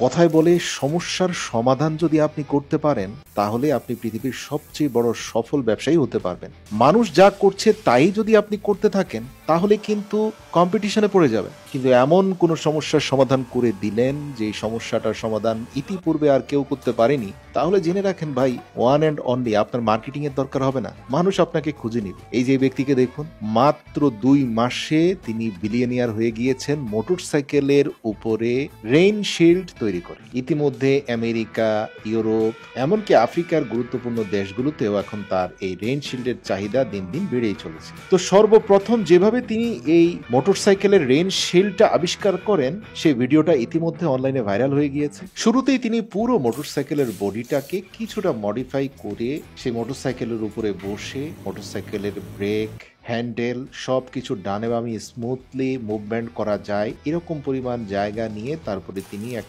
কথায় বলে সমস্যার সমাধান যদি আপনি করতে পারেন তাহলে আপনি পৃথিবীর সবচেয়ে বড় সফল ব্যবসায়ী হতে পারবেন। মানুষ যা করছে তাই যদি আপনি করতে থাকেন তাহলে কিন্তু কম্পিটিশনে পড়ে যাবেন। কিন্তু এমন কোনো সমস্যার সমাধান করে দিলেন যে সমস্যাটার সমাধান ইতিপূর্বে আর কেউ করতে পারেনি, তাহলে জেনে রাখেন ভাই, ওয়ান অ্যান্ড অনলি আপনার মার্কেটিং এর দরকার হবে না, মানুষ আপনাকে খুঁজে নিবে। এই যে ব্যক্তিকে দেখুন, মাত্র 2 মাসে তিনি বিলিয়নিয়ার হয়ে গিয়েছেন মোটরসাইকেলের উপরে রেইন শিল্ড তৈরি করে। ইতিমধ্যে আমেরিকা, ইউরোপ, এমনকি আফ্রিকার গুরুত্বপূর্ণ দেশগুলোতেও এখন তার এই রেইন শিল্ডের চাহিদা দিন দিন বেড়েই চলেছে। তো সর্বপ্রথম যেভাবে তিনি এই মোটরসাইকেলের রেইন শিল্ডটা আবিষ্কার করেন সেই ভিডিওটা ইতিমধ্যে অনলাইনে ভাইরাল হয়ে গিয়েছে। শুরুতেই তিনি পুরো মোটরসাইকেলের বডিটাকে কিছুটা মডিফাই করে সেই মোটরসাইকেলের উপরে বসে মোটরসাইকেলের ব্রেক, হ্যান্ডেল সবকিছু ডানে বামে স্মুথলি মুভমেন্ট করা যায় এরকম পরিমাণ জায়গা নিয়ে তারপরে তিনি